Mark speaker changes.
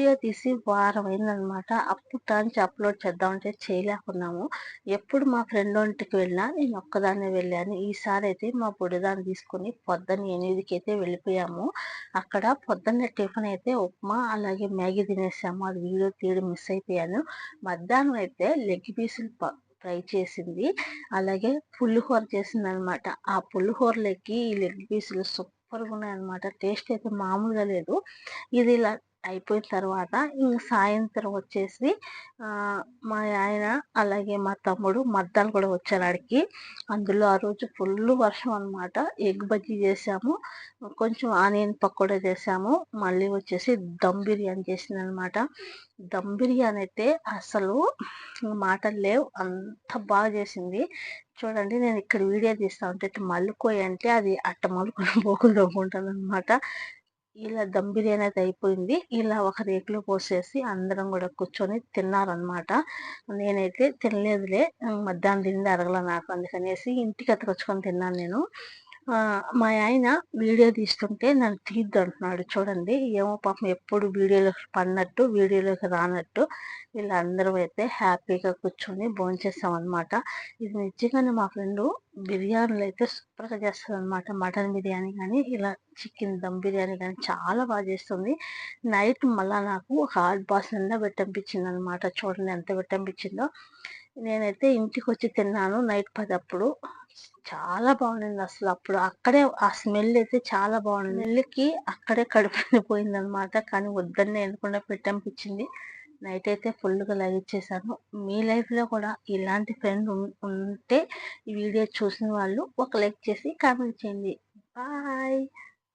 Speaker 1: Video తీసి వారం అయిందనమాట. అప్పటానుంచి అప్‌లోడ్ చేద్దామంటే చేయలేకున్నాము. ఎప్పుడు మా ఫ్రెండోంటికి వెళ్ళినా నేను ఒక్కదాన్నే వెళ్ళాను. ఈసారైతే మా బుడ్డదాన్ని తీసుకొని పొద్దున్న 8కి అయితే వెళ్ళిపోయాము. అక్కడ పొద్దున్నే టిఫిన్ అయితే ఉప్మా, అలాగే మ్యాగీ తినేసాము. అది వీడియో తీయడం మిస్ అయిపోయాను. మధ్యాహ్నం అయితే లెగ్ పీసులు ఫ్రై చేసింది. అలాగే పులిహోర చేసిందనమాట. ఆ పులిహోరలోకి ఈ లెగ్ పీసులు సూపర్‌గా ఉన్నాయన్నమాట. టేస్ట్ అయితే మామూలుగా లేదు. ఇది ఇలా అయిపోయిన తర్వాత ఇంక సాయంత్రం వచ్చేసి మా ఆయన అలాగే మా తమ్ముడు మరదలు కూడా వచ్చారు ఆడికి. అందులో ఆ రోజు ఫుల్లు వర్షం అనమాట. ఎగ్ బజ్జీ చేసాము, కొంచెం ఆనియన్ పకోడా చేసాము, మళ్ళీ వచ్చేసి దమ్ బిర్యానీ చేసిందనమాట. దమ్ బిర్యానీ అయితే అసలు మాటలు లేవు, అంత బాగా చేసింది. చూడండి, నేను ఇక్కడ వీడియో తీస్తా ఉంటే ఇట్లా మల్లుకోయి అంటే అది అట్ట మలుకొని బోకులు తోముకుంటానమాట. ఇలా దమ్ బిర్యానీ అయితే అయిపోయింది. ఇలా ఒక రేకులో పోసేసి అందరం కూడా కూర్చొని తిన్నారనమాట. నేనైతే తినలేదులే, మధ్యాహ్నం తింది అరగల నాకు, అందుకనేసి ఇంటికి ఎత్తుకొచ్చుకొని తిన్నాను నేను. మా ఆయన వీడియో తీస్తుంటే నన్ను తీయద్దు అంటున్నాడు. చూడండి, ఏమో పాపం ఎప్పుడు వీడియోలోకి పడినట్టు వీడియోలోకి రానట్టు వీళ్ళందరం అయితే హ్యాపీగా కూర్చొని భోంచేసామన్నమాట. ఇది నిజంగానే మా ఫ్రెండు బిర్యానీలు అయితే సూపర్‌గా చేస్తదనమాట. మటన్ బిర్యానీ కానీ, ఇలా చికెన్ దమ్ బిర్యానీ కానీ చాలా బాగా చేస్తుంది. నైట్ మళ్ళా నాకు హాట్ బాక్స్ నిండా పెట్టనిపించిందనమాట. చూడండి ఎంత పెట్టనిపించిందో. నేనైతే ఇంటికొచ్చి తిన్నాను నైట్ 10 అప్పుడు. చాలా బాగుండింది అసలు. అప్పుడు అక్కడే ఆ స్మెల్ అయితే చాలా బాగుంది. స్మెల్‌కి అక్కడే కడుపు నిండిపోయిందనమాట. కానీ వద్దనే ఎనకుండా పెట్టనిపించింది. నైట్ అయితే ఫుల్‌గా లగిచ్చేసాను. మీ లైఫ్‌లో కూడా ఇలాంటి ఫ్రెండ్ ఉంటే ఈ వీడియో చూసిన వాళ్ళు ఒక లైక్ చేసి కామెంట్ చేయండి. బాయ్.